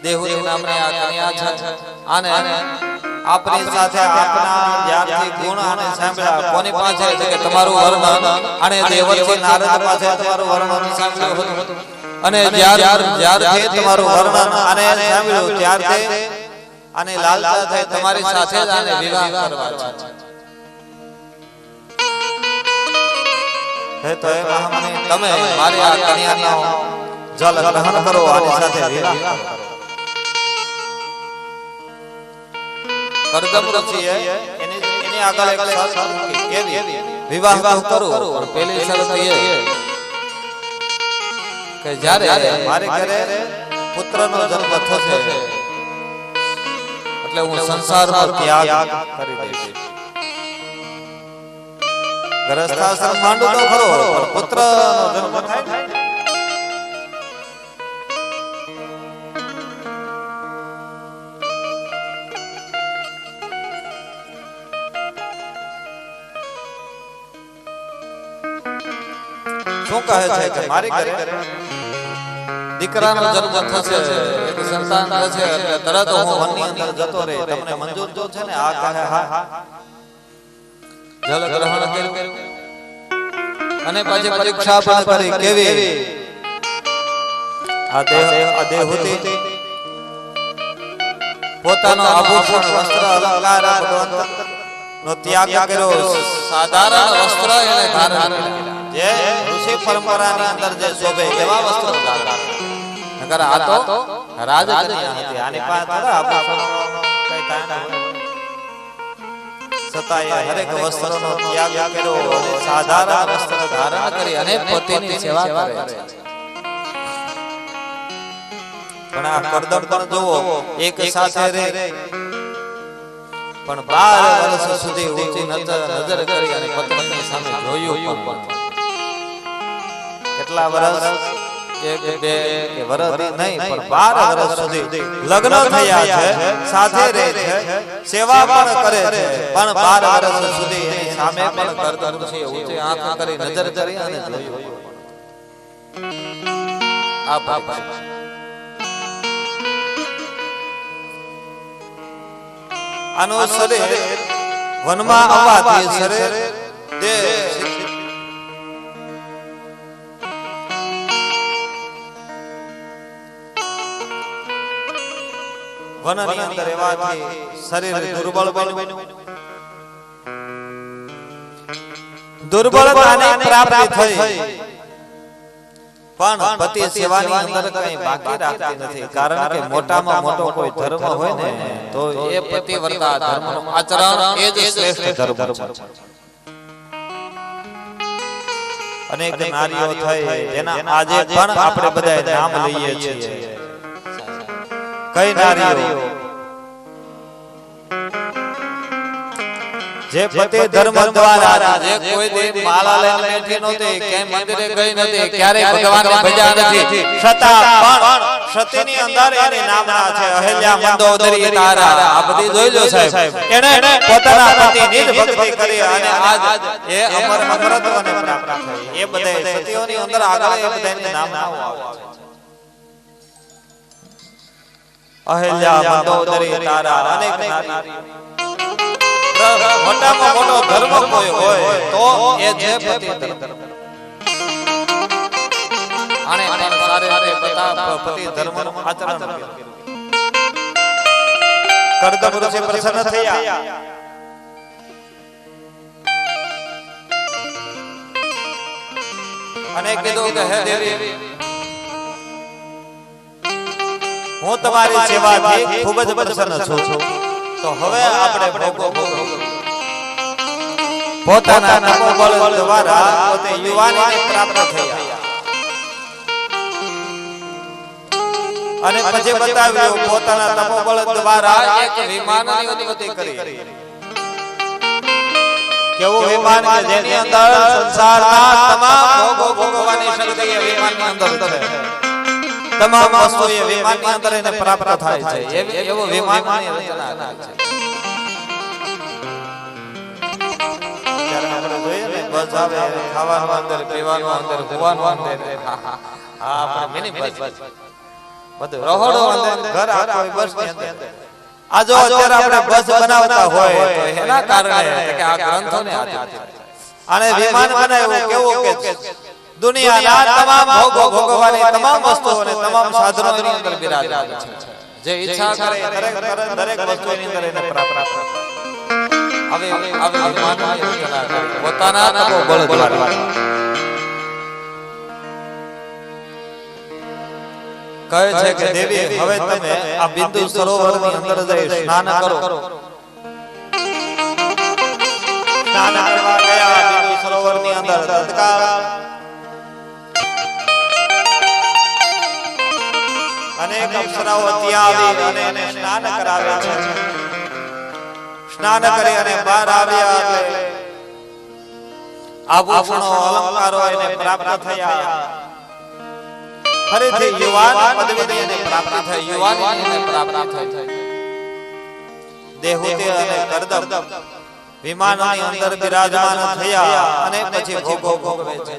દેહુતી નામની આ કન્યા છે અને આપણી સાથે આપના જ્યારથી ગુણ અને સાંભળ્યા કોની પાસે છે કે તમારું વર્ણન અને દેવર્ષિ નારદ પાસે તમારું વર્ણન સાંભળ્યું હતું અને જ્યારથી તમારું વર્ણન અને સાંભળ્યું ત્યારથી અને લાલચા થઈ તમારી સાથે જ આને વિવાહ કરવા છે તો એ મહામુનિ તમે મારી આ કન્યાનો જલ ગ્રહણ કરો આની સાથે વિવાહ કરો કરદમ ઋષિએ એની આગળ એક શરત મૂકી કેવી વિવાહ તો કરું પણ પહેલી શરત એ કે જ્યારે મારે ઘરે પુત્રનો જન્મ થશે એટલે હું સંસારનો ત્યાગ કરી દઈશ ગ્રસ્થાશ્રમ માંડું તો ખરો પણ પુત્રનો જન્મ થાય શું કહે છે કે મારી ઘરે દીકરાનો જન્મ થશે એક સંતાન થશે એટલે તરત હું વનની અંદર જતો રહે તમને મંજૂર જો છે ને આ કહે હા જલ ગ્રહણ કર્યું અને પછી પરીક્ષા પણ કરી કેવી આ દેહુતી પોતાનો આભૂષણ વસ્ત્ર અલંકાર ભગવાન નો ત્યાગ કર્યો સાધારણ વસ્ત્ર એને ધારણ કર્યા જે ઋષિ પરંપરાની અંદર જે શોભે એવા વસ્ત્રો ધારણ નકર આ તો રાજકન્યા હતી આની પાસે થોડા આભૂષણનો કઈ કાંઈ સતાય હરેક વસ્ત્રનો ત્યાગ કર્યો અને સાધારણ વસ્ત્ર ધારણ કરી અને પતિની સેવા કરે છે પણ આ કરદમ પણ જોવો એક સાથે રહે પણ 12 વર્ષ સુધી ઊંચી નજર કરી અને પત્નીની સામે જોયું પણ કેટલા વર્ષ એક બે કે વર્ષ નહીં પણ 12 વર્ષ સુધી લગ્ન થયા છે સાથે રહે છે સેવા પણ કરે છે પણ 12 વર્ષ સુધી એની સામે પણ કરદમ ઋષિએ ઊંચી આંખ કરી નજર કરી અને જોયું આ ભાઈ આનો શરીર વનમાં આવવાથી શરીર વનની અંદર રહેવાથી શરીર દુર્બળ બન્યું દુર્બળતાને પ્રાપ્તિ થઈ પણ પતિ સેવાની અંદર કઈ બાકી રાખતી નથી કારણ કે મોટામાં મોટો કોઈ ધર્મ હોય ને તો એ પતિવ્રતા ધર્મનું આચરણ એ જ શ્રેષ્ઠ ધર્મ છે અનેક નારીઓ થઈ જેના આજે પણ આપણે બધા નામ લઈએ છીએ કઈ નારીઓ જે પતિ ધર્મ દ્વારા જે કોઈ દી માળા લઈને બેઠી નહોતી કે મંદિરે ગઈ નથી ક્યારેય ભગવાનને ભજ્યા નથી છતાં પણ સતીની અંદર એની નામના છે અહલ્યા મંદોદરી તારા આ બધી જોઈ લો સાહેબ એને પોતાના પતિની જ ભક્તિ કરી અને આજ એ અમર અમરત્વને પ્રાપ્ત થઈ એ બધા સતીઓની અંદર આગળ એ બધાની નામના આવે અહલ્યા મંદોદરી તારા અનેક નારી મોટામાં મોટો ધર્મ કોઈ હોય તો એ છે પતિ ધર્મ આને સારે પતિ ધર્મનું આચરણ કરદમ ઋષિ પ્રસન્ન થયા અને કીધું કે હે દેવી હું તમારી સેવાથી ખૂબ જ પ્રસન્ન છું તો હવે આપણે પોતાના તપોબળ દ્વારા પોતે યુવાનીને પ્રાપ્ત થયા અને પછી બતાવ્યું પોતાના તપોબળ દ્વારા એક વિમાનની ઉત્પત્તિ કરી કેવું વિમાન કે જેની અંદર સંસારના તમામ ભોગો ભોગવવાની શક્તિ એ વિમાનની અંદર છે તમામ વસ્તુ એ વિમાનની અંદર એને પ્રાપ્ત થાય છે એવો વિમાનની રચના છે બસ આવે ખાવાનું અંદર પીવાનું અંદર હોવાનું અંદર હા આપણે મિની બસ બધું રહોડો અંદર ઘર આખો બસ ની અંદર આ જો અત્યારે આપણે બસ બનાવતા હોય તો એના કારણે કે આ ગ્રંથોને અને વિમાન બનાવ્યું કેવું કે દુનિયાના તમામ ભોગો ભોગવવાની તમામ વસ્તુઓ અને તમામ સાધનોની અંદર બિરાજમાન છે જે ઈચ્છા કરે દરેક વસ્તુની અંદર એને પ્રાપ્ત હવે વિમાનની રચના કરી પોતાના તપો બળ દ્વારા કહે છે કે દેવી હવે તમે આ બિંદુ સરોવરની અંદર જઈ સ્નાન કરો. સ્નાન કરવા ગયા બિંદુ સરોવરની અંદર તત્કાળ અનેક અપ્સરાઓ ત્યાં આવી અને એને સ્નાન કરાવે છે. સ્નાન કરી અને બહાર આવ્યા એટલે આભૂષણો અલંકારો એને પ્રાપ્ત થયા. ફરીથી યુવાન પદવીની એને પ્રાપ્ત થઈ, યુવાનીને પ્રાપ્ત થઈ. દેહુતિ અને કરદમ વિમાનની અંદર બિરાજમાન થયા અને પછી ભોગો ભોગવે છે.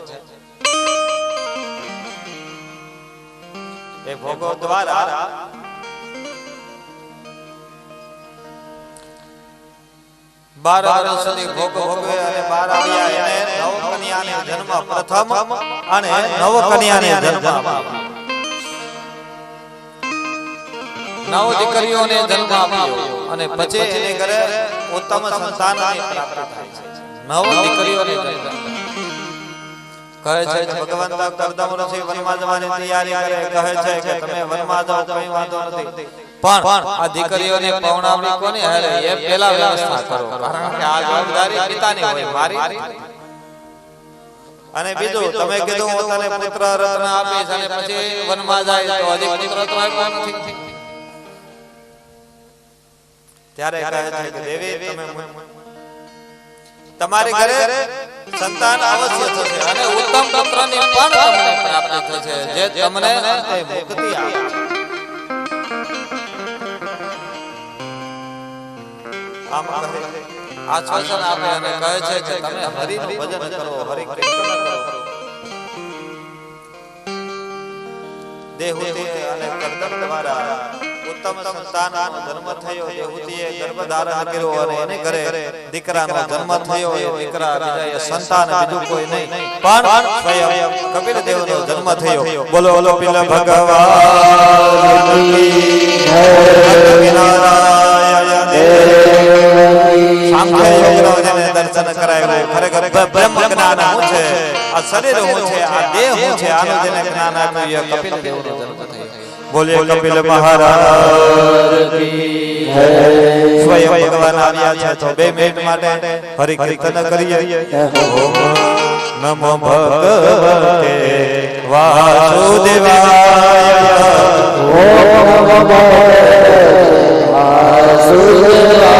એ ભોગો દ્વારા 12 વર્ષ સુધી ભોગો ભોગવે અને બહાર આવ્યા એને નવ કન્યાને જન્મ પ્રથમ અને નવ કન્યાને જન્મ આપ્યો. નવ દીકરીઓને જન્મ આપ્યો અને પછી એને ઘરે ઉત્તમ સંતાનની પ્રાપ્તિ થાય છે. નવ દીકરીઓને જન્મ કહે છે ભગવાન કરદમ ઋષિ વનમાં જવાની તૈયારી કરે. કહે છે કે તમે વનમાં જાઓ કઈ વાંધો નથી, પણ આ દીકરીઓને પૌણાવણી કોની હારે એ પહેલા વ્યવસ્થા કરો, કારણ કે આ જવાબદારી પિતાની હોય મારી. અને બીજું તમે કીધું હું તને પુત્ર રત્ન આપીશ અને પછી વનમાં જાય તો હજી પુત્ર તો આપ્યો નથી. ત્યારે કહે છે કે દેવી તમે તમારી ઘરે સંતાન અવશ્ય થશે અને ઉત્તમ પુત્રની પણ તમને પ્રાપ્તિ થશે જે તમને મુક્તિ આપે. આમ આશ્વાસન આપે અને કહે છે કે તમે હરિનું ભજન કરો, હરિ કીર્તન કરો. દેહુતિ અને કરદમ દ્વારા ઉત્તમ સંતાનનો જન્મ થયો. દેહુતિએ ગર્ભ ધારણ કર્યો અને એને ઘરે દીકરાનો જન્મ થયો. એ દીકરા બીજા સંતાન બીજું કોઈ નહીં પણ સ્વયં કપિલ દેવનો જન્મ થયો. બોલો બોલો પિલ ભગવાન કી જય. સાંખ્ય યોગનો જેને દર્શન કરાવ્યું, ખરેખર બ્રહ્મ જ્ઞાન શું છે, આ શરીર શું છે, આ દેહ શું છે, આનું જેને જ્ઞાન આપ્યું એ કપિલ દેવનો જન્મ થયો. બોલે કપિલ મહારાજ કી જય. સ્વયં ભગવાન આવ્યા છે તો 2 મિનિટ માટે હરિ કીર્તન કરીએ. નમો ભગવતે વાસુદેવાય. ઓમ નમો ભગવતે વાસુદેવાય.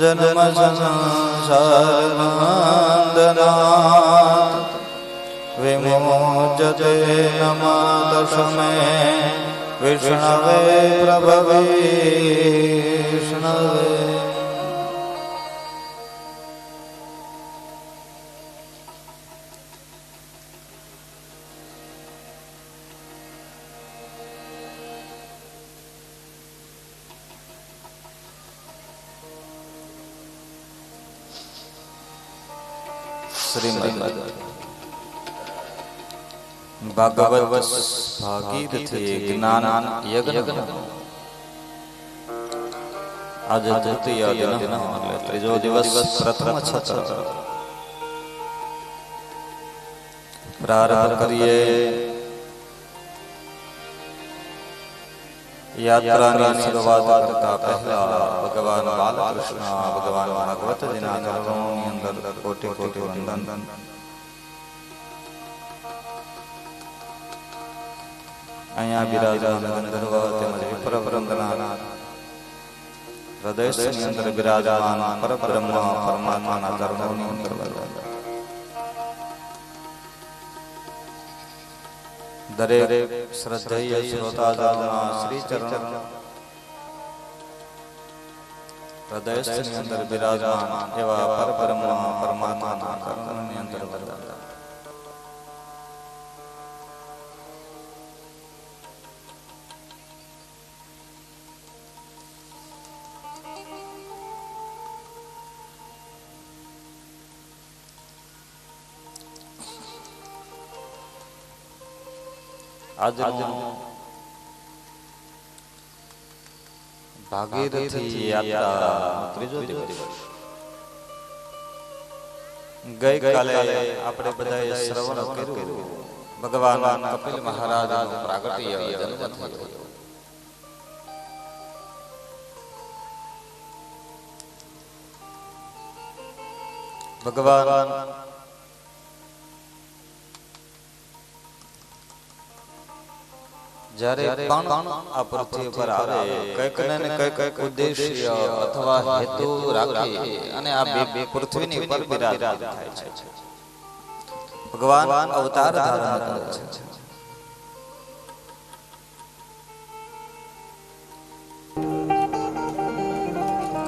જન્મ સંસારનાથ વિમોચતે નમઃ તસ્મે વિષ્ણવે પ્રભવે વિષ્ણવે શ્રીમદ ભાગવત ભાગીરથી જ્ઞાન યજ્ઞ આજે તૃતીય દિન એટલે ત્રીજો દિવસ પ્રથમ છત્ર પ્રારંભ કરીએ યાત્રાની શરૂઆત કરતા પહેલા ભગવાન બાલકૃષ્ણ ભગવાન ભાગવતજીના ચરણોની અંદર કોટી કોટી વંદન. અહીંયા બિરાજમાન ગંધર્વ તેમજ વિપ્ર વૃંદના હૃદયની અંદર બિરાજમાન પરબ્રહ્મ પરમાત્માના ચરણોની અંદર દરેક શ્રદ્ધેય શ્રોતાજનોના શ્રી ચરણ હૃદયની અંદર બિરાજમાન એવા પરબ્રહ્મ પરમાત્માના ચરણોની અંદર આજનો ભાગીરથી યાત્રા ત્રીજો દિવસ. ગઈકાલે આપણે બધાએ શ્રવણ કર્યું ભગવાન કપિલ મહારાજનો પ્રાગટ્ય જન્મ થયો. ભગવાન જ્યારે પણ આ પૃથ્વી પર આવે કંઈક ને કંઈક ઉદ્દેશ્ય અથવા હેતુ રાખી અને આ બે પૃથ્વીની ઉપર બિરાજમાન થાય છે. ભગવાન અવતાર ધારણ કરે છે.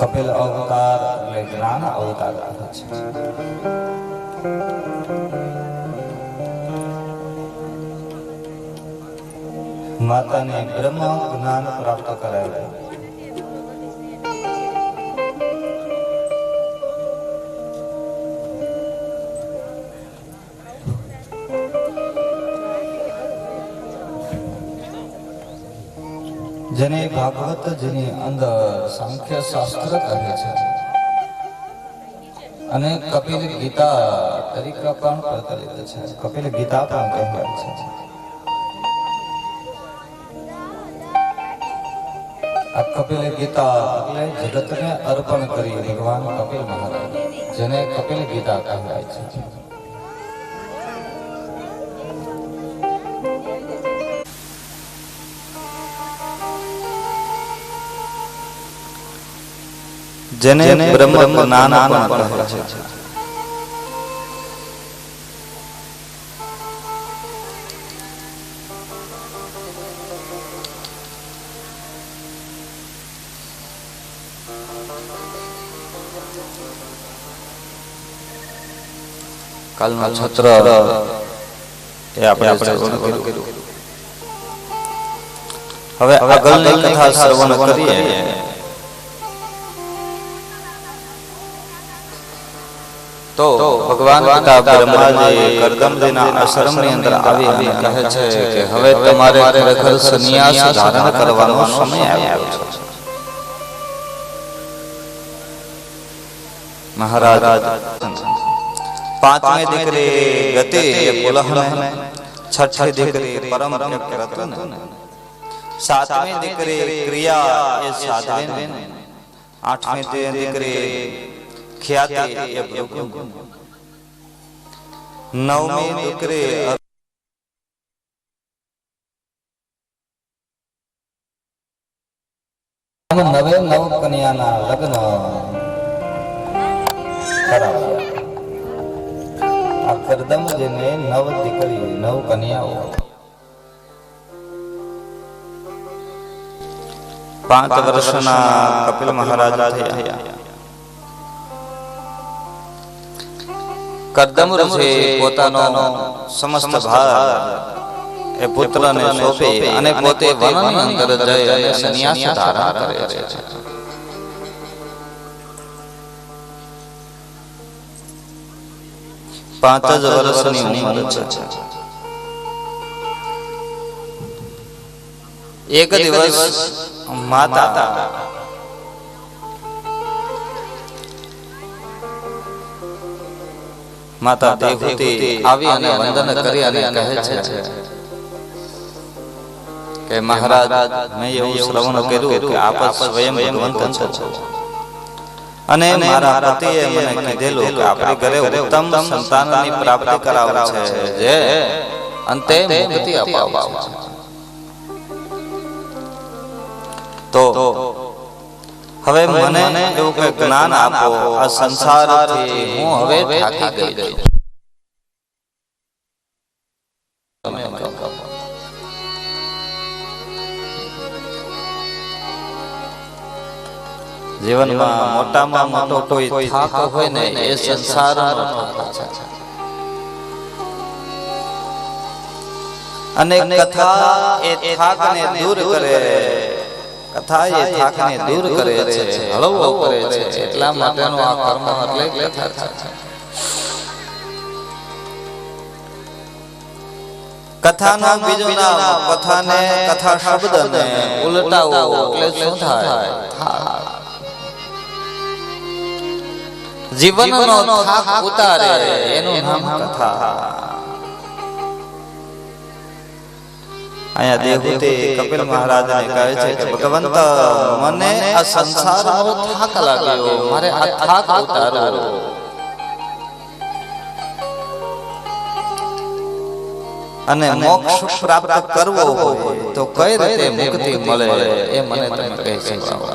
કપિલ અવતાર એટલે જ્ઞાન અવતાર છે. માતાને બ્રહ્મ જ્ઞાન પ્રાપ્ત કરાવ્યું. જેને ભાગવત જેની અંદર સાંખ્ય શાસ્ત્ર કહે છે અને કપિલ ગીતા તરીકે પણ પ્રચલિત છે. કપિલ ગીતા પણ કહેવાય છે. આ કપિલ ગીતા એટલે જગતને અર્પણ કરી ભગવાન કપિલ મહારાજ જેને કપિલ ગીતા કહેવાય છે. જેને બ્રહ્મ જ્ઞાન પણ કહે છે. કાલના છત્ર એ આપણે શ્રવણ કર્યું. હવે આગળની કથા શ્રવણ કરીએ. તો ભગવાન પિતા બ્રહ્માજી કરદમજીના આશ્રમની અંદર આવી અને કહે છે કે હવે તમારે ખરેખર સંન્યાસ ધારણ કરવાનો સમય આવ્યો છે. મહારાજ પાંચમી દીકરી ગતિ એ પુલહને, છઠ્ઠી દીકરી પરમ રત્ન, સાતમી દીકરી ક્રિયા એ સાધ્વી, આઠમી દીકરી ખ્યાતિ એ ભૃગુ, નવમી દીકરી નવે નવ કન્યાના લગ્ન ખરાબ. આ કરદમજીને 9 દીકરી 9 કન્યાઓ, 5 વર્ષના કપિલ મહારાજ થયા. કરદમ ઋષિ પોતાનો સમસ્ત ભાર એ પુત્રને સોંપી અને પોતે વનની અંદર જઈ અને સંન્યાસ ધારણ કરે છે. પાંચ જ વર્ષની ઉંમર છે. એક દિવસ માતા દેવહૂતિ આવી અને વંદન કરી અને કહે છે કે મહારાજ, મેં એવું શ્રવણ કર્યું કે આપ સ્વયં ભગવંત છો અને મારા પતિએ મને કીધેલું કે આપણે ઘરે ઉત્તમ સંતાનની પ્રાપ્તિ કરાવે છે, જે અંતે મુક્તિ અપાવે છે. તો હવે મને એવું કે જ્ઞાન આપો, આ સંસારથી હું હવે થાકી ગઈ છું. જીવનમાં મોટામાં મોટો કોઈ થાક હોય ને એ સંસારનો થાક છે. અને કથા એ થાકને દૂર કરે, કથા એ થાકને દૂર કરે છે, હળવો કરે છે. એટલા માટેનો આ કર્મ એટલે કથા છે. કથાનો બીજો નામ કથાને, કથા શબ્દને ઉલટાવો એટલે શું થાય? જીવનનો થાક ઉતારે એનું નામ કથા. અહીંયા દેવહૂતિ કપિલ મહારાજને કહે છે કે ભગવંત, મને આ સંસારનો થાક લાગ્યો, મારે આ થાક ઉતારવો. અને મોક્ષ પ્રાપ્ત કરવો હોય તો કઈ રીતે મુક્તિ મળે એ મને તમે કહી શકો.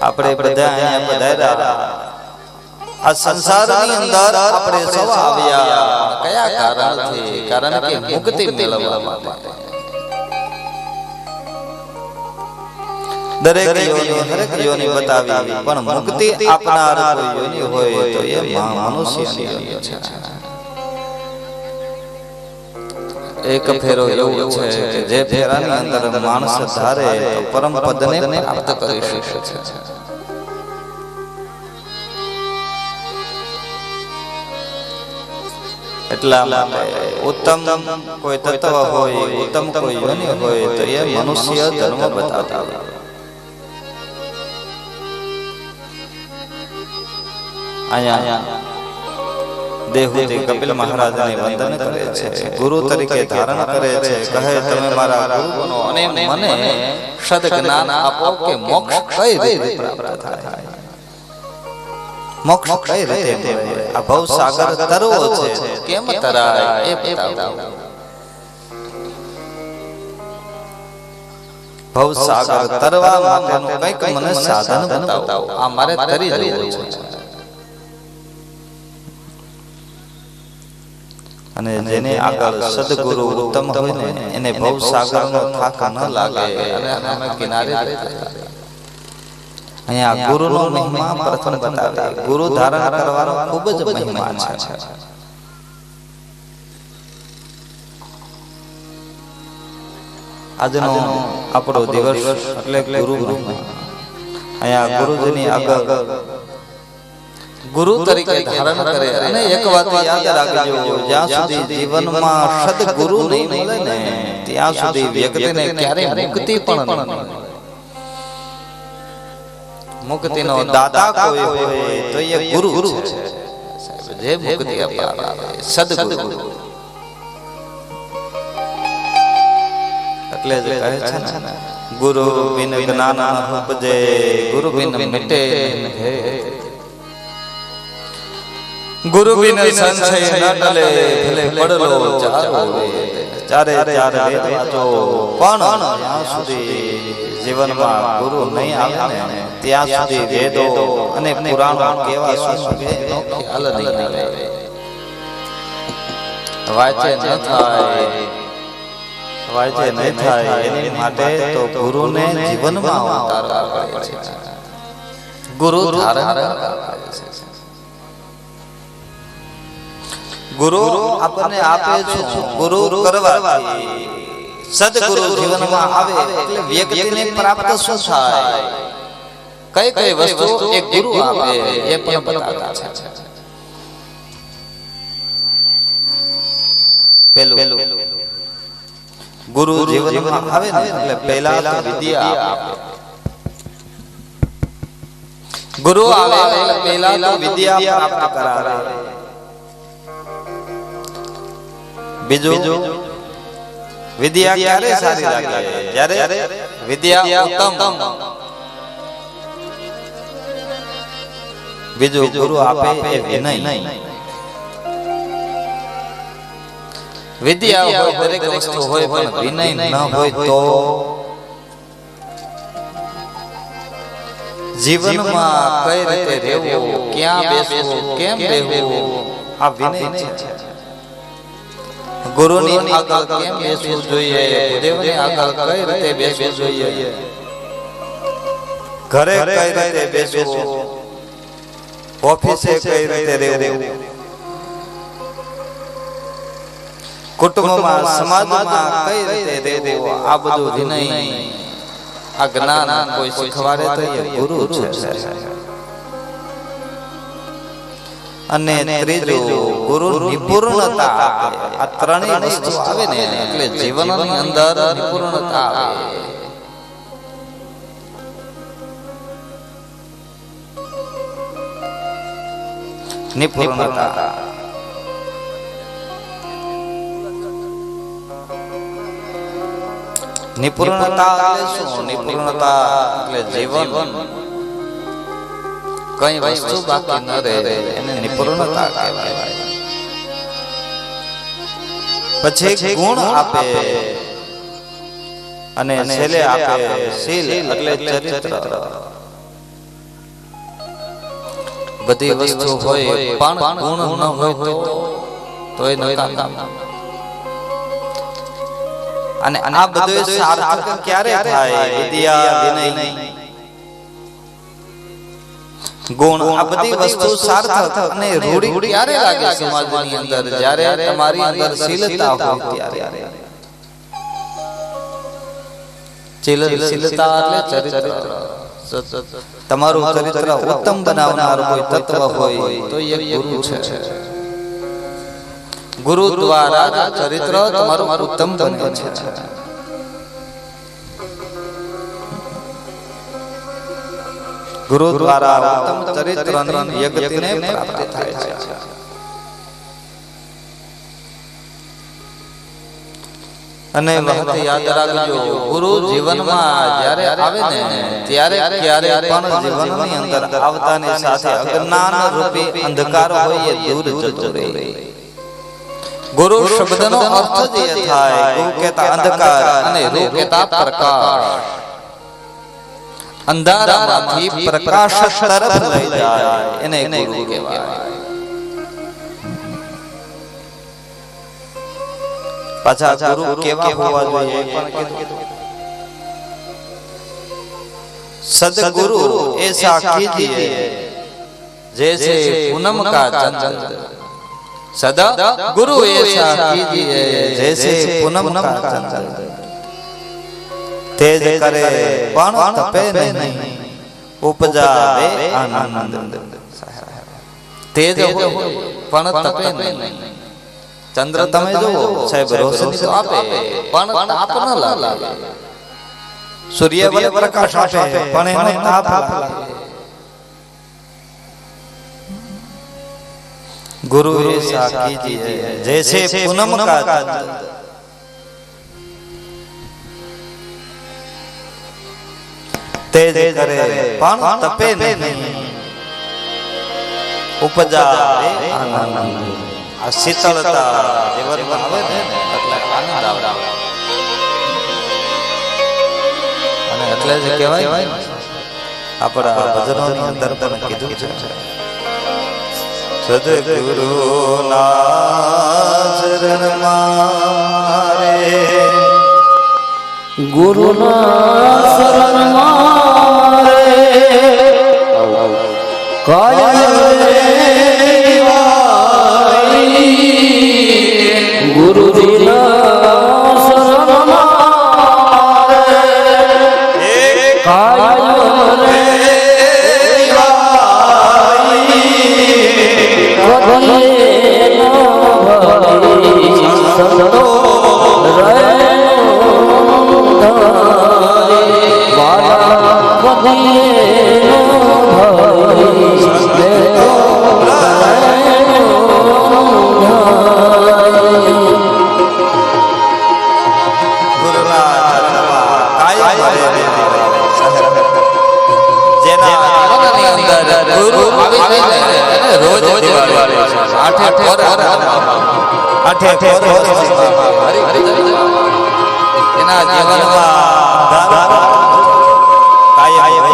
આપણે બધા અહીંયા પધાર્યા, આ સંસારની અંદર આપણે સૌ આવ્યા કયા કારણથી? કારણ કે મુક્તિ મેળવવા માટે. દરેક યોની હરેક યોની બતાવી, પણ મુક્તિ આપનાર કોઈ યોની હોય તો એ મનુષ્યની યોની છે. એક ફેરો એવું છે કે જે ફેરાની અંદર માણસ ધારે તો પરમ પદને પ્રાપ્ત કરી શકે છે. એટલા માટે ઉત્તમ કોઈ તત્વ હોય, ઉત્તમ કોઈ યોની હોય તો એ મનુષ્ય જન્મ બતાવે. અહીંયા દેવહૂતિ કપિલ મહારાજને વંદન કરે છે, ગુરુ તરીકે ધારણ કરે છે. કહે, તમે મારા ગુરુ બનો અને મને સદજ્ઞાન આપો કે મોક્ષ કઈ રીતે પ્રાપ્ત થાય, મોક્ષ કઈ રીતે મળે. આ ભવ સાગર તરવો છે, કેમ તરાય એ બતાવો. ભવ સાગર તરવા માટેનું કંઈક મને સાધન બતાવો, આ મારે તરી જવું છે. અને જેને આગળ સદગુરુ ઉત્તમ હોય ને એને ભવ સાગરનો થાક ન લાગે અને અમે કિનારે રહેતા. અહીંયા ગુરુનો મહિમા પ્રથમ બતાવે. ગુરુ ધારણ કરવાનો ખૂબ જ મહિમા છે. આજનો આપણો દિવસ એટલે ગુરુ મહિમા. અહીંયા ગુરુજીની આગળ ગુરુ તરીકે ધારણ કરે. અને એક વાત યાદ રાખજો, જ્યાં સુધી જીવનમાં સદગુરુ નહીં મળે ને ત્યાં સુધી વ્યક્તિને ક્યારેય મુક્તિ પણ ન મળે. મુક્તિનો દાતા કોઈ હોય તો એ ગુરુ છે, જે મુક્તિ અપાવે, સદગુરુ. એટલે જ કહે છે ને, ગુરુ બિન જ્ઞાન ન ઉપજે, ગુરુ બિન મિટે નહીં. ગુરુ બિન સંશય ન ટલે ભલે પડલો ચારો ચારે ચાર વેદ વાંચો પણ જ્યાં સુધી જીવનમાં ગુરુ નહીં આવે ને ત્યાં સુધી વેદો અને પુરાણો કેવા શું એનો ખ્યાલ નહીં આવે. વાંચે ન થાય વાંચે નહીં થાય એની માટે તો ગુરુને જીવનમાં ઉતારવા પડે છે. ગુરુ ધારણ કરવા છે. ગુરુ આપણને આપે છે. ગુરુ કરવાથી સદગુરુ જીવનમાં આવે એટલે વ્યક્તિને પ્રાપ્ત શું થાય, કઈ કઈ વસ્તુ એક ગુરુ આપે એ પણ બતાવતા છે. પેલું ગુરુ જીવનમાં આવે ને એટલે પહેલા તો વિદ્યા આપે. ગુરુ આવે એટલે પહેલા તો વિદ્યા પ્રાપ્ત કરાવે. બીજું વિદ્યા ક્યારે સારી લાગે, જ્યારે વિદ્યા ઉત્તમ. બીજું ગુરુ આપે એ વિનય. વિદ્યા હોય દરેક વસ્તુ હોય પણ વિનય ન હોય તો જીવનમાં કઈ રીતે રહેવું, ક્યાં બેસવું, કેમ રહેવું, આ વિનય છે. ગુરુની આગળ કેમ બેસવું જોઈએ, દેવની આગળ કઈ રીતે બેસવું જોઈએ, ઘરે કઈ રીતે બેસવું, ઓફિસે કઈ રીતે રહેવું, કુટુંબમાં સમાજમાં કઈ રીતે રહેવું, આ બધું વિનય આ જ્ઞાન કોઈ શીખવાડે તો એ ગુરુ છે. અને ત્રીજું ગુરુ નિપુણતા આપે. આ ત્રણેય વસ્તુ આવે ને એટલે જીવનની અંદર નિપુણતા આવે. નિપુણતા નિપુણતા એટલે શું? નિપુણતા એટલે જીવન કઈ વસ્તુ બાકી ન રહે એને નિપુણતા કહેવાય. પછી ગુણ આપે અને છેલ્લે આપે શીલ એટલે ચરિત્ર. બધી વસ્તુ હોય પણ ગુણ ન હોય તો એ નકામ. અને આ બધું સાર્થક ક્યારે થાય? વિદ્યા, વિનય, ગુણ, આ બધી વસ્તુ સાર્થક અને રૂઢી ક્યારે લાગે સમાજની અંદર? જ્યારે તમારી અંદર શીલતા હોય ત્યારે. શીલતા એટલે ચરિત્ર. તમારું ચરિત્ર ઉત્તમ બનાવનાર કોઈ તત્વ હોય તો એ ગુરુ છે. ગુરુ દ્વારા ચરિત્ર તમારું ઉત્તમ બને છે. ગુરુ દ્વારા ઉત્તમ ચરિત્રની વ્યક્તિને પ્રાપ્ત થાય છે. અને વાત યાદ રાખજો, ગુરુ જીવનમાં જ્યારે આવે ને ત્યારે ક્યારે પણ જીવનની અંદર આવતાની સાથે અજ્ઞાન રૂપી અંધકાર હોય એ દૂર જતો રહે. ગુરુ શબ્દનો અર્થ જ એ થાય, ગુરુ કહેતા અંધકાર અને રૂ કહેતા પ્રકાશ. અંધારામાંથી પ્રકાશ તરફ લઈ જાય એને ગુરુ કહેવાય. પાછા ગુરુ કેવા હોવા જોઈએ પણ કીધું. સદગુરુ ऐसा कीजिए जैसे पूनम का चंद्र. सदा गुरु ऐसा कीजिए जैसे पूनम का चंद्र. तेज करे पण तपे नहीं, उपजावे आनंद. तेज हो पण तपे नहीं. चंद्र તમે જુઓ સાહેબ રોશની તો આપે પણ તાપ ન લાગે. સૂર્ય વડે પ્રકાશ આપે પણ એનો તાપ લાગે. गुरु ऐसा कीजिए जैसे पूनम का चंद्र. तेज करे पण तपे नहीं, ઉપજા રે આનંદ. આ શીતળતા જીવનમાં આવે ને એટલે આનંદ આવે. અને એટલે જ કહેવાય આપણા ભજનોની અંદર પણ કીધું છે સદગુરુના ચરણમાં રે ગુરુના શરણમાં રે કાયમ રેવાઈ ગુરુજીના શરણમાં રે કાયમ રેવાઈ સંતો એના જીવનમાં કાયમ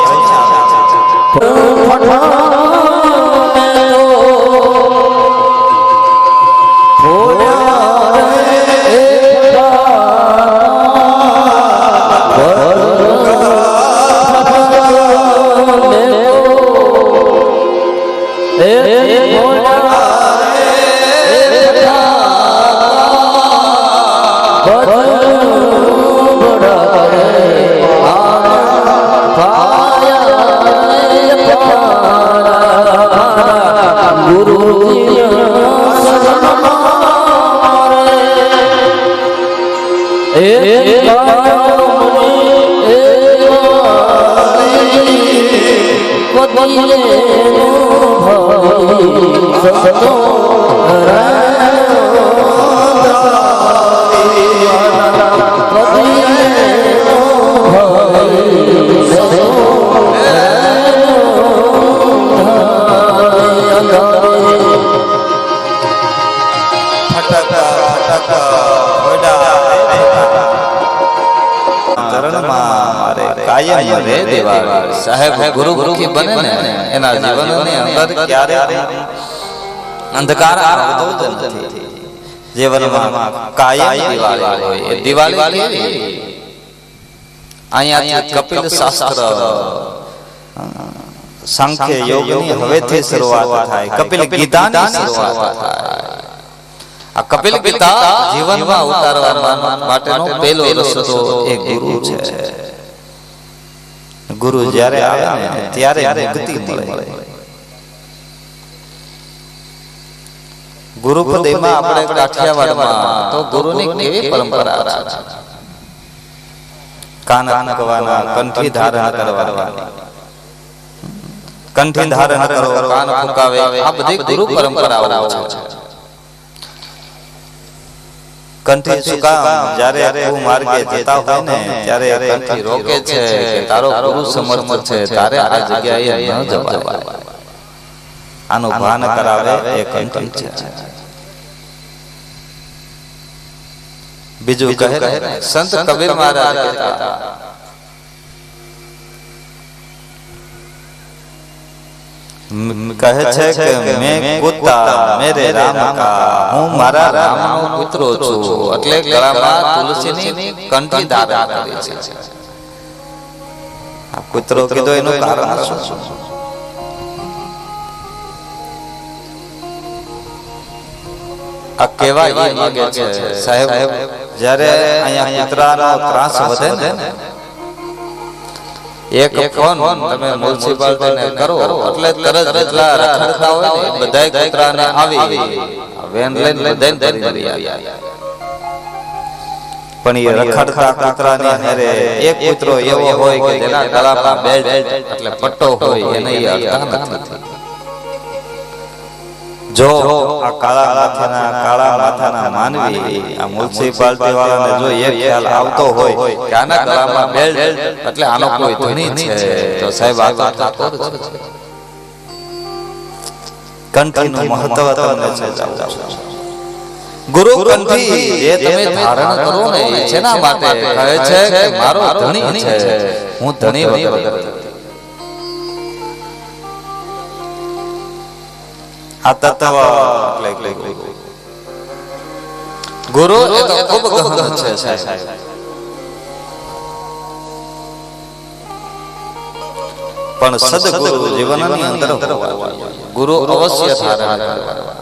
કાયમ રે દેવા સાહેબ ગુરુમુખી બને ને એના જીવનની અંદર ક્યારે અંધકાર આવતો જ નથી. જીવનમાં કાયમ દિવાળી હોય. એ દિવાળી અહીંયા કપિલ શાસ્ત્ર સાંખ્ય યોગની હવેથી શરૂઆત થાય. કપિલ ગીતાની શરૂઆત થાય. આ કપિલ ગીતા જીવનમાં ઉતારવા માટેનો પહેલો રસ્તો એ ગુરુ છે. ગુરુ જ્યારે આવે ને ત્યારે મુક્તિ મળે. ગુરુપદેમાં આપણે કાઠિયાવાડમાં તો ગુરુની કેવી પરંપરા છે. કાન કવાના, કંઠી ધારણ કરવાના, કંઠી ધારણ કરો, કાન ફૂંકાવે, આ બધી ગુરુ પરંપરાઓ છે. કંઠી શું કામ? જ્યારે તું માર્ગે જતા હોય ને ત્યારે કંઠી રોકે છે કે તારો ગુરુ સમર્થ છે, તારે આ જગ્યાએ ન જવાય. આનું ભાન કરાવે એ કંઠી છે. બીજું કહે સંત કબીર મહારાજ કહેતા કહે છે કે મેં કુત્તા મેરે રામ કા, હું મારા રામનો પુત્ર છું. એટલે ગળામાં તુલસીની કંઠી ધારણ કરી છે. આ પુત્રો કીધો એનું કારણ શું? આ કહેવાય એ માંગે છે સાહેબ, જ્યારે અહીંયા કૂતરાનો ત્રાસ વધે ને, એક ફોન તમે મ્યુનિસિપાલિટીને કરો એટલે તરત જેટલા રખડતા હોય ને બધાય કૂતરાને આવી વેન લઈને બધાને ભરી આવી. પણ એ રખડતા કૂતરાની હારે એક કૂતરો એવો હોય કે જેના ગળામાં બેલ્ટ એટલે પટ્ટો હોય એને એ અડતા નથી. જો આ કાળા માથાના માનવી આ મ્યુનિસિપાલિટી વાળાને જો એક ખ્યાલ આવતો હોય કે આના ગળામાં બેલ્ટ એટલે આનો કોઈ ધણી છે, તો સાહેબ આ તો ઠાકોર છે. કંઠીનું મહત્વ તમને સમજાવું છું. ગુરુ કંઠી જે તમે ધારણ કરો ને એ શેના માટે કહે છે કે મારો ધણી છે, હું ધણી વગર. આ તત્વ એટલે ગુરુ એ તો ખૂબ ગહન છે સાહેબ. પણ સદગુરુ જીવનની અંદર ગુરુ અવશ્ય ધારણ કરવા.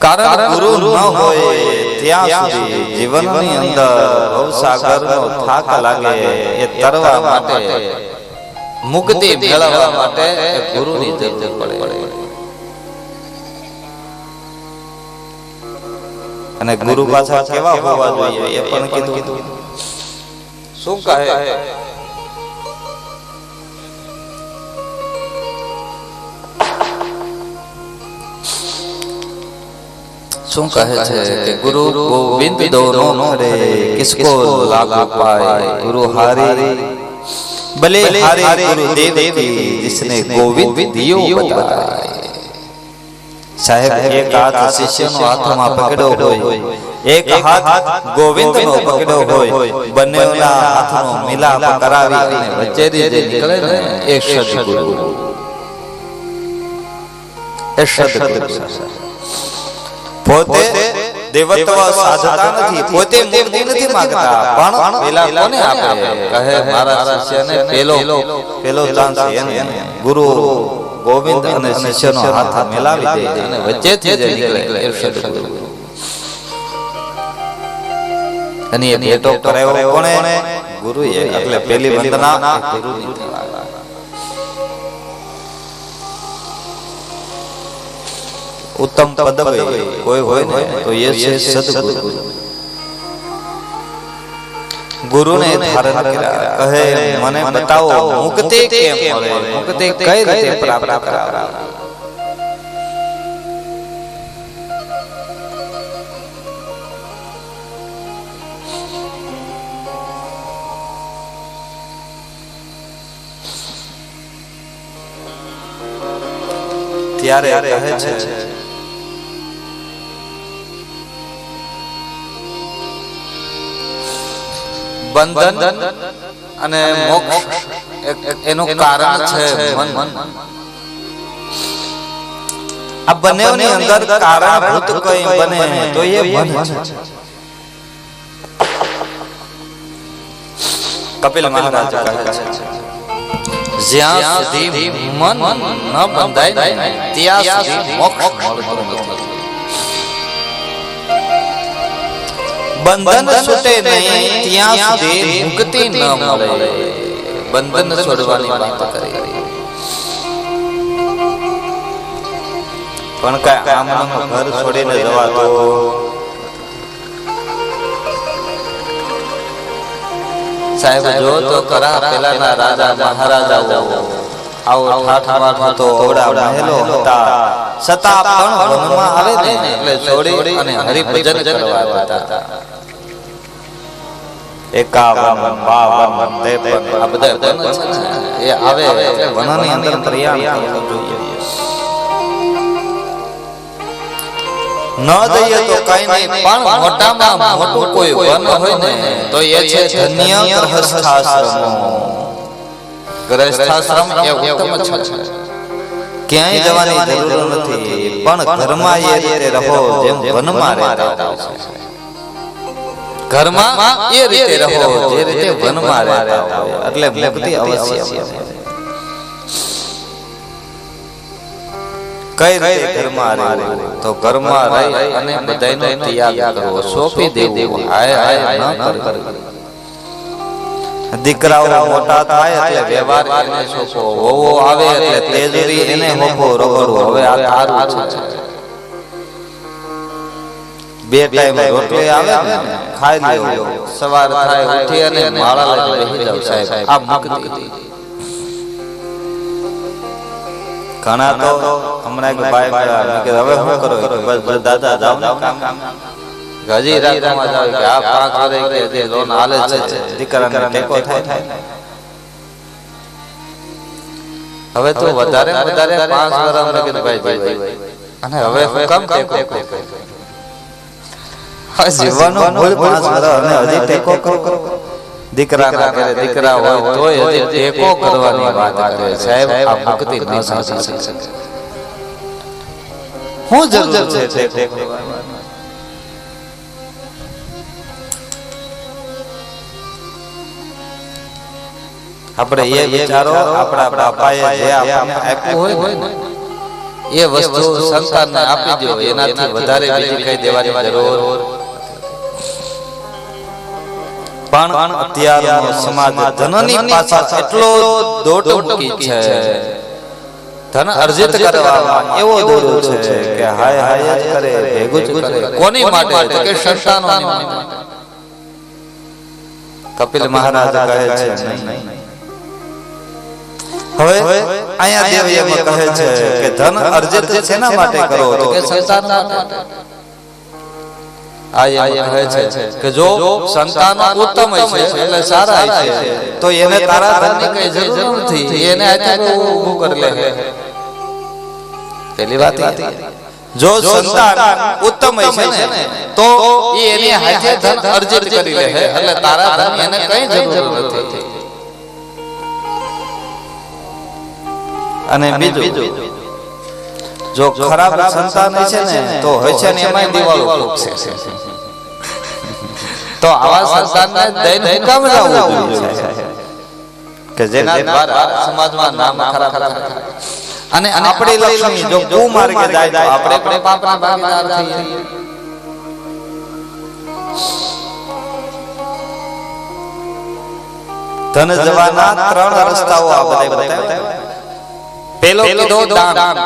કારણ ગુરુ ન હોય ત્યાં સુધી જીવનની અંદર ભવસાગરનો થાક લાગે એ તરવા માટે, મુક્તિ મેળવવા માટે ગુરુની જરૂર પડે. અને ગુરુ પાછા કેવા હોવા જોઈએ એ પણ કીધું. શું કહે? શું કહે છે કે ગુરુ ગોવિંદ દોનો રે કિસકો लागू पाए, गुरु हारे भले हारे गुरु देव की जिसने गोविंद दियो बताए. साहेब एक हाथ शिष्यનો હાથમાં પકડ્યો હોય, એક હાથ ગોવિંદનો પકડ્યો હોય, બંનેના હાથનો મિલાપ કરાવી અને વચ્ચેથી જે નીકળે ને એ સદગુરુ. એ સદગુરુ પોતે દેવત્વ સાધતા નથી, પોતે મુક્તિ નથી માંગતા, પણ પેલા કોને આપે? કહે મારા શિષ્યને પેલો ચાન્સ એને. ગુરુ ગોવિંદ અને શિષ્યનો હાથ મિલાવી દે અને વચ્ચેથી જે નીકળે એ સદગુરુ. અને એ ભેટો કરાવ્યો કોણે? ગુરુએ. એટલે પેલી વંદના ગુરુની થવા. उत्तम पदवी कोई होय ने तो ये છે સદગુરુ. गुरु ने धारण કર્યા. કહે મને બતાવો મુક્તિ કેમ મળે, મુક્તિ કઈ રીતે પ્રાપ્ત કરાવે. ત્યારે કહે છે બંધન અને મોક્ષ એનું કારણ છે મન. આ બંનેની અંદર કારણભૂત કોઈ બને તો એ મન છે. કપિલ મહારાજ કહે છે જ્યાં સુધી મન ન બંધાય ત્યાં સુધી મોક્ષ મળતો નથી. બંધન છૂટે નહીં ત્યાં સુધી મુક્તિ ન મળે. બંધન છોડવાની વાત કરી, પણ કઈ આમ ઘર છોડીને જવા તો સાહેબ જો તો કરા પેલાના રાજા મહારાજાઓ આવો ઠાઠમાર તો ઓડા મહેલો હતા, છતાં પણ વનમાં આવે ને એટલે છોડી અને હરિભજન કરવા હતા. 51 52 53 આ બધા વન છે એ આવે એટલે વનની અંદર પ્રયાણ કરવું જોઈએ. ન દઈએ તો કઈ નહીં, પણ મોટામાં મોટું કોઈ વન હોય ને તો એ છે ધન્ય ગૃહસ્થાશ્રમ. ગૃહસ્થાશ્રમ એ ઉત્તમ છે. ક્યાંય જવાની જરૂર નથી, પણ ઘરમાં એ રીતે રહો જેમ વનમાં રહેતા હોય છે. ઘરમાં એ રીતે રહો જે રીતે વનમાં રહેતા હોય, એટલે મુક્તિ અવશ્ય છે. કઈ રીતે ઘરમાં રહેવું? તો ઘરમાં રહી અને બધાયનો ત્યાગ કરવો, સોંપી દેવું, હાય હાય ન કરવું. દીકરાઓ મોટા થાય એટલે વ્યવહાર એને સોંપો, વહુ આવે એટલે તેજરી એને સોંપો, રગડવો. હવે આ તારું છે. બે ટાઈમ રોટલી આવે ને ખાઈ લ્યો, સવાર થાય ઉઠી અને માળા લઈને બેસી જાવ સાહેબ. આ મુક્તિ. ઘણા તો હમણાં એક ભાઈ મળ્યા, કે હવે શું કરો? બસ દાદા જાવ ને હજી રાતમાં જાવ કે આ 5 વર્ષ કે લોન હાલે છે, દીકરાને ટેકો થાય. હવે તો વધારે 5 વર્ષ મેં કીધું ભાઈ જીવાય અને હવે હું કામ ટેકો હવે જીવવાનો મૂળ 5 વર્ષ અને હજી ટેકો કરો દીકરા ના કરે દીકરા હોય તોય હજી ટેકો કરવાની વાત કરે સાહેબ આ મુક્તિ ન સાચી શકે હું જરૂર છે ટેકો કરવાની આપણે એ વિચારો આપણા બાપાએ જે આપણને આપ્યું હોય ને એ વસ્તુ સંતાનને આપી દો એનાથી વધારે બીજી કઈ દેવાની જરૂર પણ અત્યારનો સમાજ ધનની પાછળ એટલો દોટ મૂકી છે ધન અર્જિત કરવામાં એવો દોડો છે કે હાય હાય જ કરે ભેગું જ કરે કોની માટે તો કે સંતાનોની માટે કપિલ મહારાજ કહે છે નહીં હવે અહીંયા દેવ એમ કહે છે કે ધન અર્જિત શેના માટે કરો તો કે સંતાન માટે આયા કહે છે કે જો સંતાનો ઉત્તમ છે એટલે સારા છે તો એને તારા ધનની કઈ જરૂર નથી એને આતે ઊભું કરી લે પેલી વાત જો સંતાન ઉત્તમ છે ને તો એ એની હાથે ધન અર્જિત કરી લે એટલે તારા ધન એને કઈ જરૂર નથી અને બીજું જો ખરાબ સંતાન છે ને તો હશે ને એમાંય દિવાળો ફૂટશે તો આવા સંતાનને દઈને હુકામ લાવવું જોઈએ કે જેના દ્વારા સમાજમાં નામ ખરાબ થાય અને આપણી લક્ષ્મી જો કુમાર્ગે જાય તો આપણે પાપના ભાગીદાર થઈએ ધન જવાના 3 રસ્તાઓ આ બધા બતાવ્યા પેલો કીધો દાન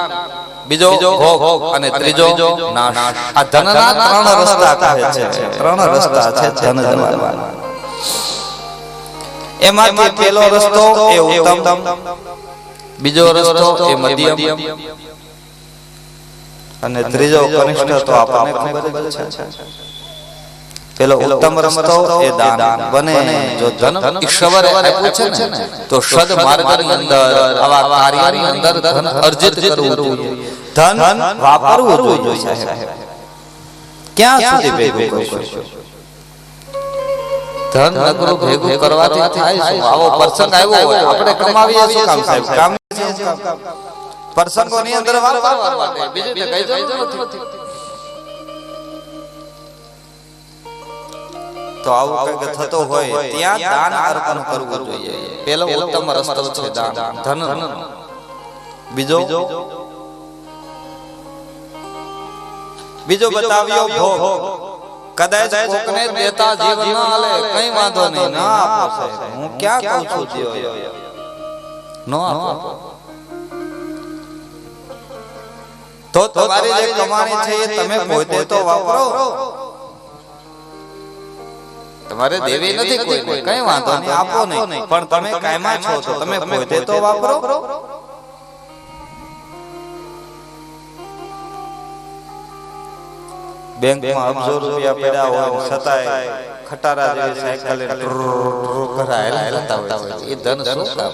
બીજો ભોગ અને ત્રીજો નાશ આ ધનના 3 રસ્તા કહે છે 3 રસ્તા છે ધન જવાના એમાંથી પેલો રસ્તો એ ઉત્તમ બીજો રસ્તો એ મધ્યમ અને ત્રીજો કનિષ્ઠ તો આપણને ખબર છે પેલો ઉત્તમ રસ્તો એ દાન બને જો ધન ઈશ્વરે આપ્યું છે ને તો સદ માર્ગની અંદર આવા કાર્યની અંદર ધન અર્જિત કરવું જોઈએ ધન વાપરવું જોઈએ સાહેબ ક્યાં સુધી ભેગું કરશો ધન નગરું ભેગું કરવાથી થાય શું આવો પ્રસંગ આવ્યો હોય આપણે કમાવીએ શું કામ સાહેબ કામ પ્રસંગોની અંદર વાપરવા માટે બીજું તો કઈ જરૂર નથી તો આવું કંઈક થતો હોય ત્યાં દાન અર્પણ કરવું જોઈએ પેલો ઉત્તમ રસ્તો છે દાન ધન બીજો બતાવ્યો ભોગ કદાચ કોકને દેતા જીવન ન આલે કઈ વાંધો નહીં ના આપો સાહેબ હું ક્યાં કહું છું નો આપો તો તમારી જે કમાણી છે એ તમે પોતે તો વાપરો તમારે દેવી નથી કોઈને કઈ વાંધો નહીં આપો નહીં પણ તમે કાયમાં છો તો તમે પોતે તો વાપરો બેંકમાં અબજો રૂપિયા પડ્યા હોય છતાંય ખટારા જેવી સાયકલ કરાયેલા હોય એ ધન શું કામ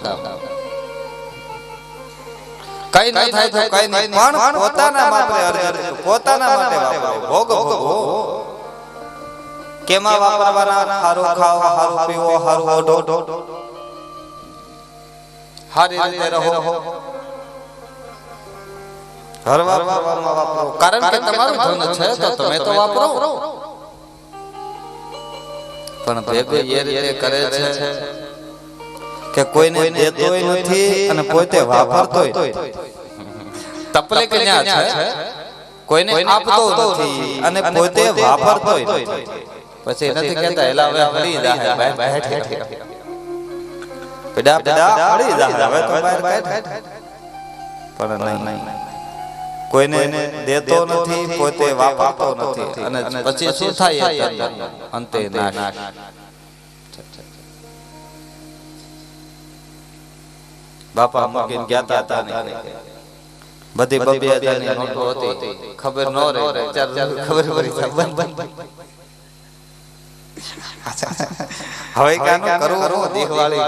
કઈ ન થાય તો કઈ નહીં પણ પોતાના માટે અર્જિત પોતાના માટે વાપરો ભોગ ભોગવો કેમાં વાપરવાના હારું ખાઓ હારું પીવો હારું ઓઢો હારી રીતે રહો હરવા વાપરવામાં વાપરો કારણ કે તમારું ધન છે તો તમે તો વાપરો પણ ભેગો એ રીતે કરે છે કે કોઈને દેતોય નથી અને પોતે વાપરતોય તકલીફ ક્યાં છે કોઈને આપતો નથી અને પોતે વાપરતોય પછી નથી કહેતા એલા હવે હળી જાહે બહાર ઠેઠ પેડા હળી જાહે હવે તો બહાર કાઢ પણ નહીં કોઈને દેતો નથી પોતે વાપરતો નથી અને પછી શું થાય અંતે નાશ બાપા મૂકીને ગયા હતા બધી 2000 ની નોટો હતી ખબર ન રહે ખબર પડી બંધ હવે કાનો કરવો દેખવાળી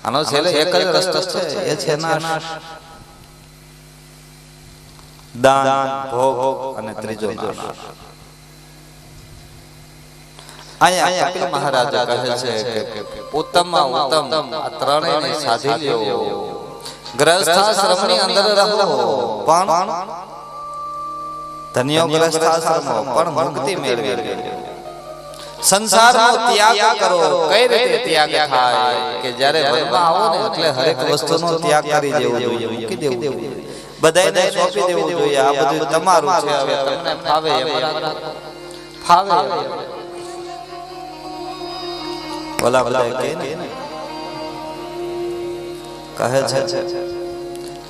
આનો છેલ્લે એક જ રસ્તો છે, એ છે નાશ. દાન, ભોગ અને ત્રીજો નાશ. અહીંયા કપિલ મહારાજ કહે છે કે ઉત્તમમાં ઉત્તમ આ ત્રણેયને સાધી લ્યો. ગ્રહસ્થાશ્રમની અંદર રહો પણ ધન્યો ગ્રહસ્થાશ્રમો પણ મુક્તિ મેળવી લ્યો. સંસારનો ત્યાગ કરો. કઈ રીતે ત્યાગ થાય કે જ્યારે વનમાં આવો ને એટલે હરેક વસ્તુનો ત્યાગ કરી દેવો જોઈએ, મૂકી દેવું જોઈએ, બધાને સોંપી દેવું જોઈએ. આ બધું તમારું છે, હવે તમને ફાવે એમ ફાવે. બોલા બોલા કે કહે છે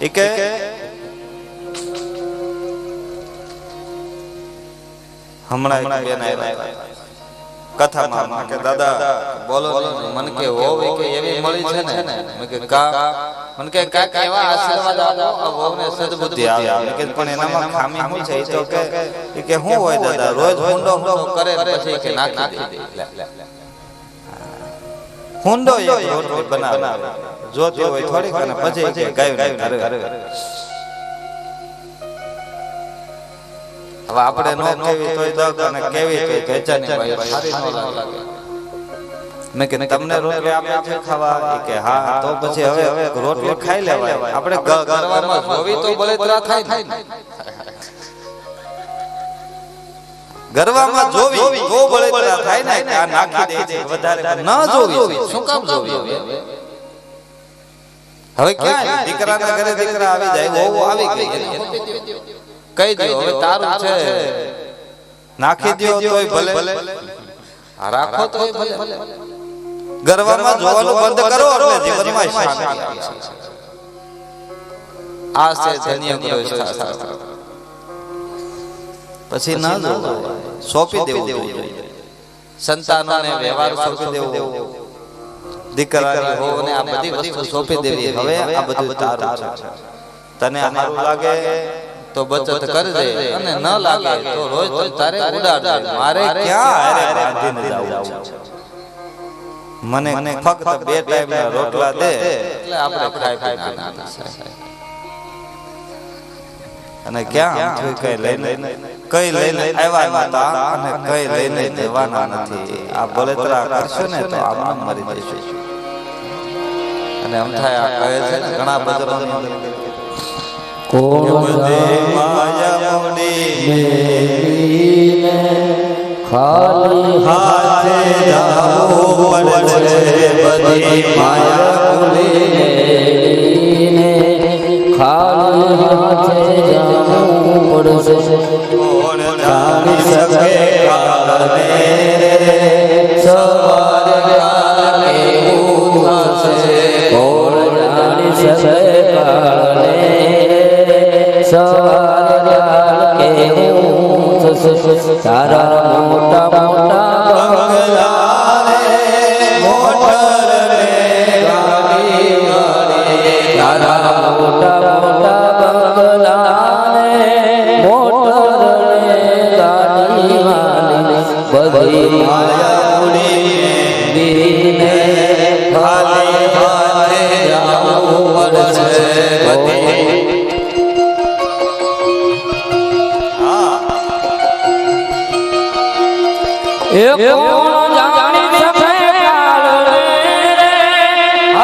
એ કે હમણાં બેન આવ્યા કથામાં કે દાદા બોલો મને કે હોવ કે એવી મળી છે ને. મેં કે કા મને કે કાક એવા આશીર્વાદ આપો આ વહુને સદબુદ્ધિ આવે. કે પણ એનામાં ખામી શું છે? તો કે હું હોય દાદા રોજ હુંડો કરે પછી કે નાખી દે. હુંડો એક રોટલી બનાવે જોતી હોય થોડીક અને પછી કે ગાયું ઘરે. હવે આપણે નો કેવી તોય દગ અને કેવી તોય ખેંચાની ભાઈ સારી નો લાગે. મેં કે તમને રોટલી આપે છે ખાવા? કે હા. તો પછી હવે રોટલી ખાઈ લેવાય. આપણે ગરવામાં જોવી તો બળતરા થાય ને. ગરવામાં જોવી તો બળતરા થાય ને કે આ નાખી દે છે વધારે ન જોવી. શું કામ જોવી? હવે ક્યાં દીકરાના ઘરે દીકરા આવી જાય, વહુ આવી ગઈ, કહી દો હવે તારું છે, નાખી દો તોય ભલે, રાખો તોય ભલે. ગરવામાં જોવાનું બંધ કરો એટલે જીવનમાં શાંતિ આવશે. આ છે ધન્ય ગ્રહસ્થાશ્રમ. પછી ના સોંપી દેવું જોઈએ. સંતાનોને વ્યવહાર સોંપી દેવો, દીકરાની વહુને આ બધી વસ્તુ સોંપી દેવી. હવે આ બધું તારું છે, તને સારું લાગે તો બચત કરજે અને ન લાગે તો રોજ તારે ઉડાડજે. મારે ક્યાં બાંધીને જાવું છે? મને ફક્ત 2 ટાઈમના રોટલા દે એટલે આપણે ખાઈ અને ક્યાં કઈ લઈને આવ્યા નતા અને કઈ લઈને જવાના નથી. આ બળતરા કરશો ને તો આપણે મરી જઈશું. અને એમ થાય આ કહે છે ને ઘણા બજરોની ખાલી હાથે જાવું પડશે, બધી માયા ભૂલીને ખાલી હાથે જાવું પડશે. કોણ જાણી શકે કાળને સવારે કાલે એવું થશે. કોણ જાણી શકે કાળને સવારે કાલે એવું થશે. તારા મોટા મોટા બંગલા મોટર ને ગાડી ગાડી, તારા મોટા મોટા બંગલા મોટર ને ગાડી ગાડી, બધી માયા ઉડીને ખાલી હાથે જાવું પડશે. બધી એ કોણ જાણી શકે કાળને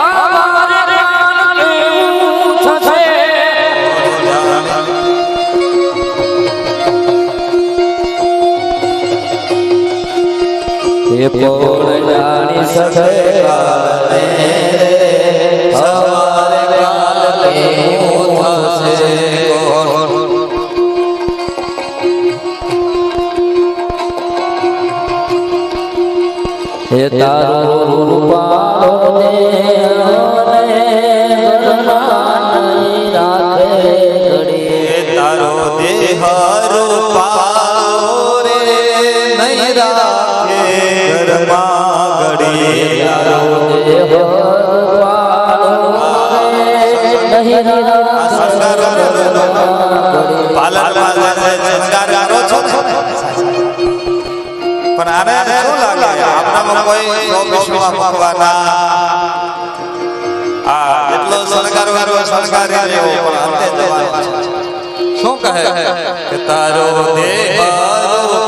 અમારે કાન કેવું થશે. એ કોણ જાણી શકે કાળને અમારે કાન કેવું થશે. હે તારો રૂપાળો ને નહીં રાખે ઘડી, તારો દેહ રૂપાળો રે નહીં રાખે ઘરમાં ઘડી. તારો દેહ રૂપાળો નહીં રાખે પણ આને શું લાગે આપણામાં કોઈ વિશ્વાસ મૂકવાના શણગારવો શણગારી લેવો પણ અંતે જવાનું છે. શું કહે કે તારો દેહ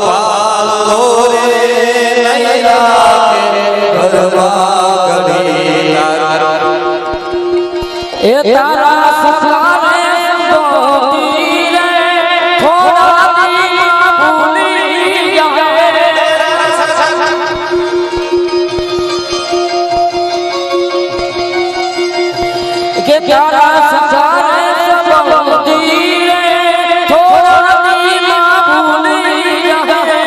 પાલો રે નહીં રાખે ઘરમાં ઘડી તારો એ તારા સસરાને સંબોધી રે થોડા દીમાં ભૂલી જાય કે તારા સસરાને સંબોધી રે થોડા દીમાં ભૂલી જાય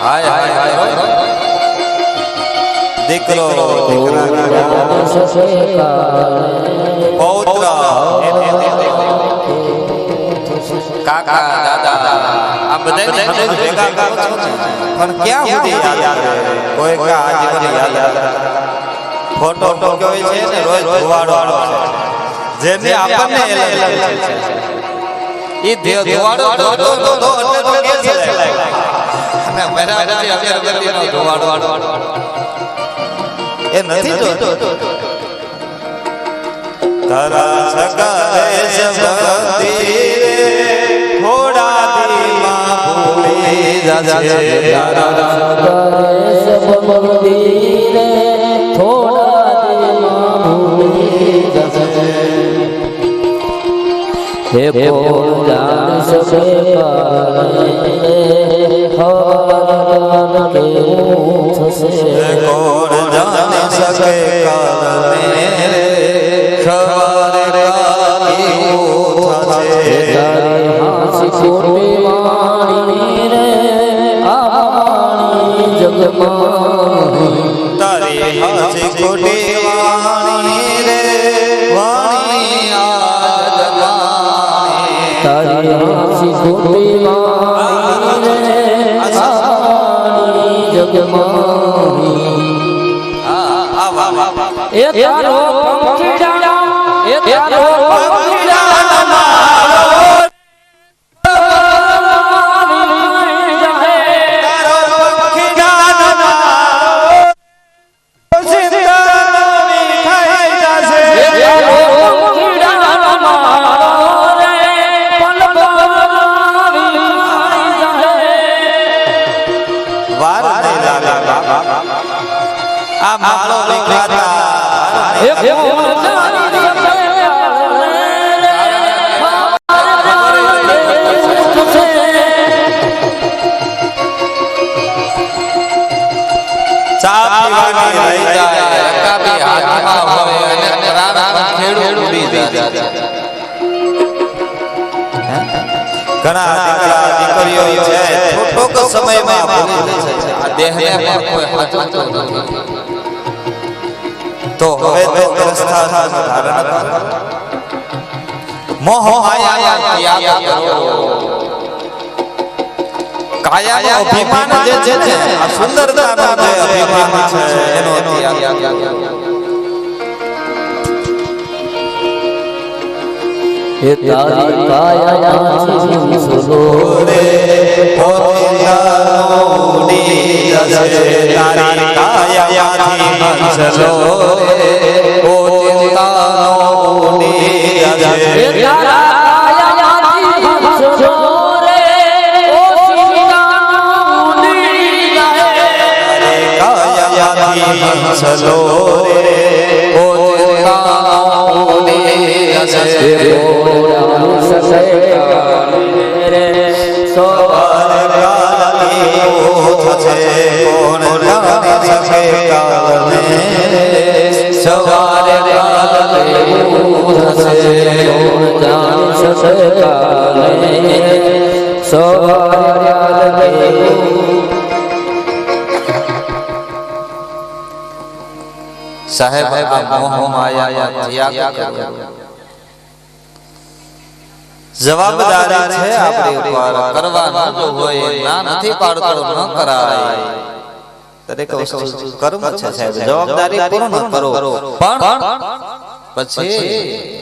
હાય હાય હાય દીકરો પૌત્ર કાકા દાદા આ બધાને ભેગા કરો છો ને પણ ક્યાં સુધી યાદ આવે કોઈ કા આજીવન યાદ આવે ફોટો ટોક્યો છે ને રોજ ધોવાડો જેને આપણને એલર્જી છે ઈ ધોવાડો એટલે તો કે છે અને મેરા અગરબત્તીનો ધોવાડો એ નથી જોતો તારા સગાએ સંબંધી થોડા દીમાં ભૂલી જાજે તારા સંબંધી રે થોડા દીમાં ભૂલી જશે હે કોણ જાણ શકે હવાન કેવું થશે કોણ જાણી શકે કાલને ખબર કાલી થશે તારી હાસી ખોટી વાણી રે આવાણી જગમાં તારી હાસી ખોટી વાણી રે વાણી આ જગમાં તારી હાસી ખોટી વાણી રે આવાણી જગમાં એ તારો પંખીડા એ તારો પંખીડા મારો ઘણા દીકરા દીકરીઓ છે થોડોક સમયમાં ભૂલી જાય આ દેહને પણ કોઈ હાચવતો નથી તો હવે તો ગ્રસ્થાન ધારણ કરો મોહ માયા ત્યાગ કરો કાયાનો અભિમાન જે છે ને આ સુંદરતાનો જે અભિમાન છે એનો ત્યાગ એ તારી કાયાના સુલો રે પોતિયાનો ઉડી જશે તારી કાયાથી હંસલો રે પોતિયાનો ઉડી જશે એ તારા કાયાથી હંસલો રે પોતિયાનો ઉડી જાય કાયાથી હંસલો રે પોતિયાનો ઉડી જશે સાહેબ આ મોહ માયા ત્યાગ કરો જવાબદારી છે આપણી ઉપર કરવાનું જો હોય ના નથી પાડતો ન કરાય દરેક વસ્તુ કર્મ છે સાહેબ જવાબદારી પૂર્ણ કરો પણ પછી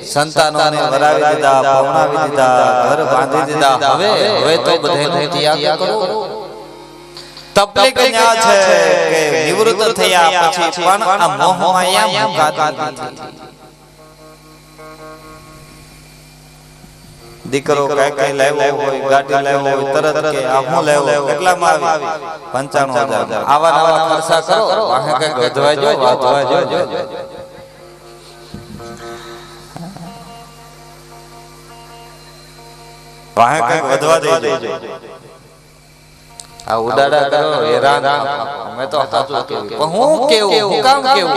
સંતાનોને વરાવી દીધા પવણાવી દીધા ઘર બાંધી દીધા હવે તો બધાનો ત્યાગ કરો તપલી કન્યા છે કે નિવૃત્ત થયા પછી પણ આ મોહ માયા મુકાતી નથી. દીકરો કઈ લાવ્યો હોય, ગાડી લાવ્યો હોય, તરત કે આ હું લાવ્યો, કેટલામાં આવી? 95,000. આવા નવા ખર્ચા કરો, વાહે કઈ વધવા જો, વાતવા જો. વાહે કઈ વધવા દેજો. આ ઉડાડા કરો, હેરાન. અમે તો સાચું કેવું, પણ હું કેવું, હું કામ કેવું,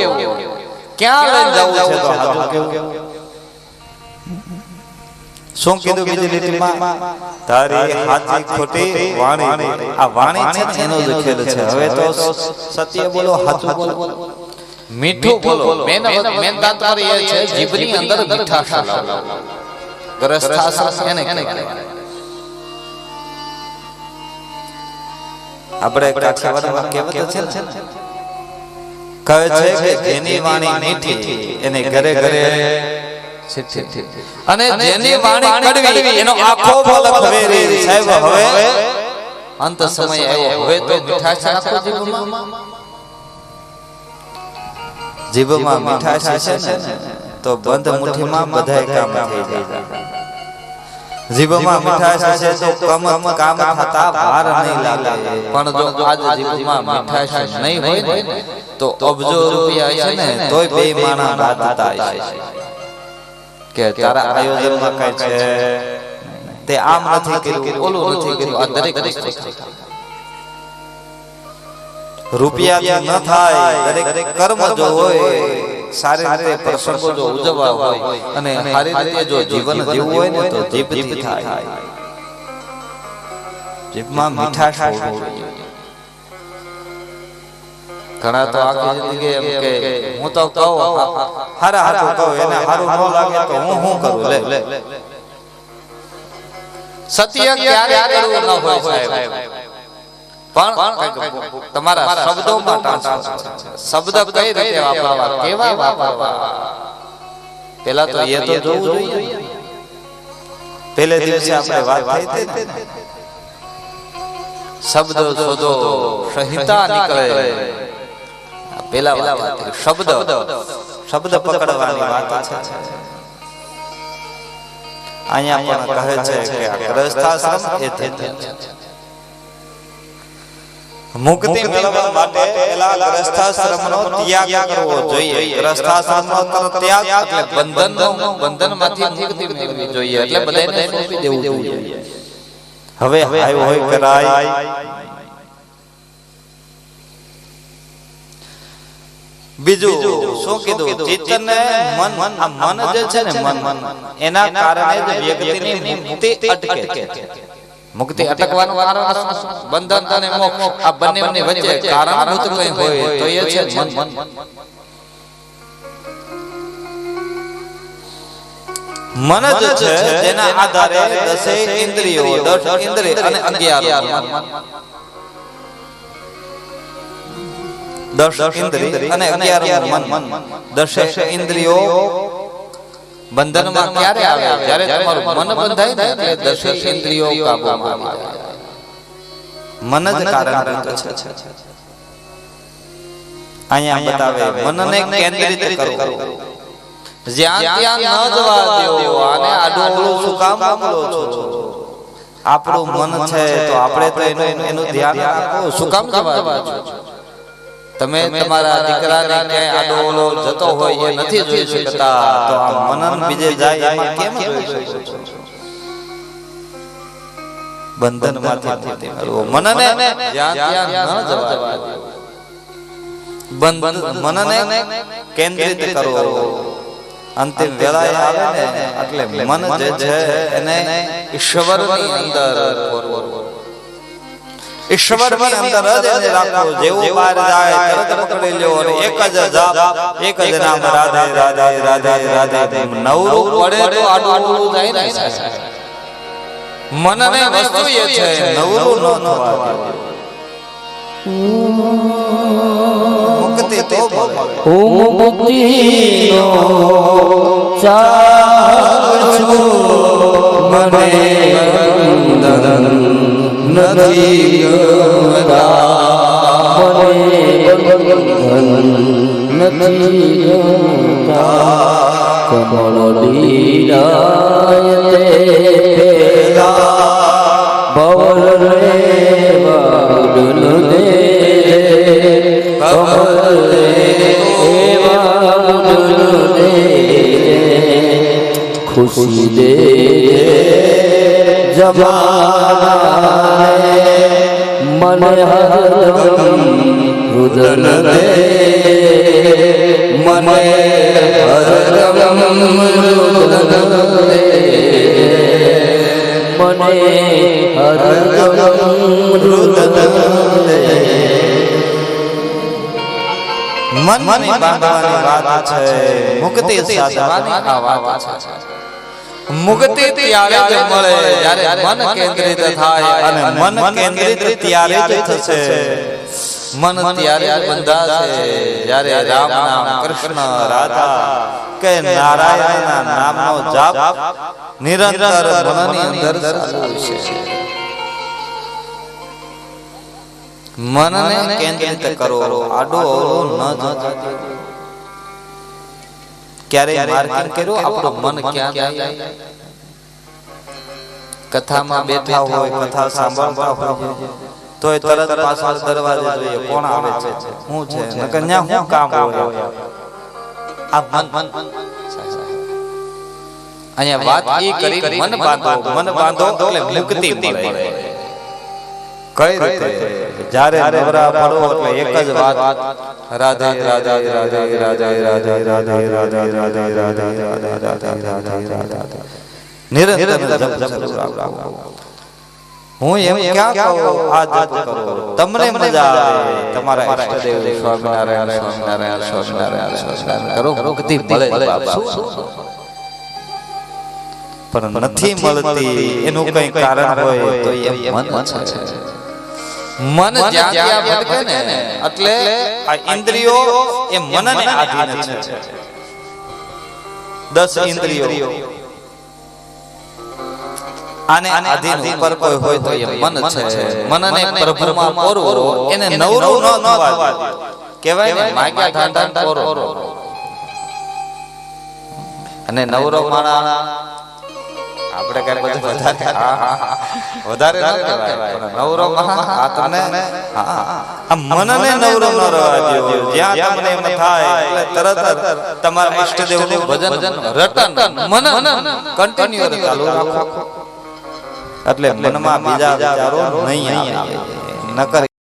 ક્યાં લઈને જવું છે તો સાચું કેવું. શું કીધું બીજી લીટીમાં? તારી સાચી ખોટી વાણી. આ વાણી છે ને એનો જ ખેલ છે. હવે તો સત્ય બોલો, સાચું બોલો, મીઠું બોલો. મેન તાત્પર્ય એ છે જીભની અંદર મીઠાશ લાવો. ગ્રસ્થાશ્રમ એને કહેવાય. આપણે કાઠિયાવાડમાં કહેવત છે ને, કહે છે કે જેની વાણી મીઠી એને ઘરે ઘરે, અને જેની વાણી કડવી એનો આખો ફલક વેરી. સાહેબ હવે અંત સમય આવ્યો, હવે તો મીઠાશ નાખો જીભમાં. મીઠાશ છે ને તો બંધ મુઠ્ઠીમાં બધાય કામ થઈ જાય. જીભમાં મીઠાશ છે તો કામ થતા વાર નહીં લાગે. પણ જો આજ જીભમાં મીઠાશ નહીં હોય ને તો અબજો રૂપિયા છે ને તોય બે માણા બાંધતા છે કે તારા આયોજનમાં કઈ છે, તે આમ નથી કર્યું, ઓલું નથી કર્યું. આ દરેક રૂપિયા ન થાય. દરેક કર્મ જો હોય, સારી રીતે પ્રસંગો જો ઉજવવા હોય અને સારી રીતે જો જીવન જીવવું હોય ને તો જીભથી થાય. જીભમાં મીઠાશ હોવી જોઈએ. ઘણા તો આખી જિંદગી એમ કે હું તો કહું હારા હારું કહું, એને હારું ન લાગે તો હું કરું. લે સત્ય ક્યારે કરવું ન હોય સાહેબ, પણ તમારા શબ્દોમાં શબ્દ કઈ રીતે વાપરવા, કેવા વાપરવા, પેલા તો એ તો જોવું જોઈએ. પહેલે દિવસે આપણે વાત થઈ હતી ને, શબ્દ શોધો સંહિતા નીકળે. પેલા વાત શબ્દ પકડવાની વાત છે. અહીંયા પણ કહે છે કે ગ્રસ્થાશ્રમ એ મુક્તિ મેળવવા માટે પહેલા ગ્રસ્થાશ્રમનો ત્યાગ કરવો જોઈએ. ગ્રસ્થાશ્રમનો ત્યાગ એટલે બંધનમાંથી મુક્તિ મેળવવી જોઈએ. એટલે બધાને સોંપી દેવું જોઈએ. હવે હોય કરાય. બીજું શું કીધું? ચિત્તન મન જે છે ને, મન એના કારણે જ વ્યક્તિની મુક્તિ અટકે. મુક્તિ અટકવાનું કારણ બંધન અને મોક્ષ, આ બંનેની વચ્ચે કારણભૂત કંઈ હોય તો એ છે મન. મન જ છે જેના આધારે 10 ઇન્દ્રિયો, 10 ઇન્દ્રિય અને 11 10 ઇન્દ્રિય અને 11 મન. 10 ઇન્દ્રિયો બંધનમાં ક્યારે આવે? જ્યારે તમારું મન બંધાય ને એટલે 10 ઇન્દ્રિયો કાબૂમાં આવી જાય. મન જ કારણભૂત છે. અહીંયા બતાવે મનને કેન્દ્રિત કરો. જ્યાં ત્યાં ન જવા દેવો. આને આડું શું કામ બોલો છો? આપણું મન છે તો આપણે તો એનું ધ્યાન રાખો. શું કામ જવા છો? તમે તમારા દીકરાને ક્યાંય આડો ઓલો જતો હોય એ નથી જોઈ શકતા, તો આ મનન બીજે જાય એમાં કેમ જોઈ શકો છો? બંધનમાંથી મનને જ્યાં ત્યાં ન જવા દો. મનને કેન્દ્રિત કરો. અંતિમ વેળાએ આવે ને એટલે મન જે છે એને ઈશ્વરની અંદર, ઈશ્વરની અંદર જ એને રાખો. જેવું બહાર જાય તરત પકડી લ્યો અને એક જ જાપ, એક જ નામ રાધે રાધે રાધે રાધે. નવરું પડે તો આડું જાય ને. મનને વસ્તુ એ છે, નવરું ન થવા દો. મુક્તિ તો મુક્તિનો ચાર છો મને બંધન નથી ગમતા મને બંધન નથી ગમતા કમળ દીરાય તે પેલા ભવર રે વાડન દે કમળ રે વાડન દે ખુશી દે જમાના મને હરદમ રુદન દે મને હરદમ રુદન દે મને હરદમ રુદન દે મનની બાંધવાની વાત છે મુક્તિ સાધવાની આ વાત છે મુક્તિ ત્યારે જ મળે જ્યારે મન કેન્દ્રિત થાય અને મન કેન્દ્રિત ત્યારે જ થશે મન ત્યારે જ બંધાશે જ્યારે રામ નામ કૃષ્ણ રાધા કે નારાયણના નામનો જાપ નિરંતર મનની અંદર ચાલુ છે મનને કેન્દ્રિત કરો આડો અવળો ન જતો ક્યારે માર્કિંગ કર્યો આપણું મન ક્યાં જાય કથામાં બેઠા હોય કથા સાંભળતા હોય તોય તરત પાછળ દરવાજે જોઈએ કોણ આવે છે શું છે નકર ન્યા શું કામ હોય આ મન અહીંયા વાત ઈ કરી મન બાંધો એટલે મુક્તિ મળે કઈ રીતે જ્યારે નવરા પડો એટલે એક જ વાત રાધે રાધે રાધે રાધે રાધે રાધે રાધે રાધે રાધે નિરંતર હું એમ ક્યાં કહું આ જપ કરો તમને મજા આવે તમારા ઈષ્ટદેવ સ્વામિનારાયણ સ્વામિનારાયણ સ્વામિનારાયણ સ્વામિનારાયણ કરો મુક્તિ મળે પણ નથી મળતી એનું કઈ કારણ હોય તો એ મન છે મન જ્યાં જ્યાં ભટકે ને એટલે આ ઇન્દ્રિયો એ મનને આધીન છે 10 ઇન્દ્રિયો આને આધીન ઉપર કોઈ હોય તો એ મન છે મનને પ્રભુમાં પોરવો એને નવરો ન થવા દે કહેવાય ને માગ્યા ઠાઠા પોરો અને નવરો માણા આપણે કઈ બધું વધારે ન કહેવાય નવરો આ તમને આ મનને નવરો ન રહેવા દો જ્યાં તમને એમ થાય એટલે તરત તમારા ઈષ્ટદેવનું ભજન રટન મન કન્ટિન્યુ ચાલુ રાખો એટલે મનમાં બીજા વિચારો નહીં આવે નકર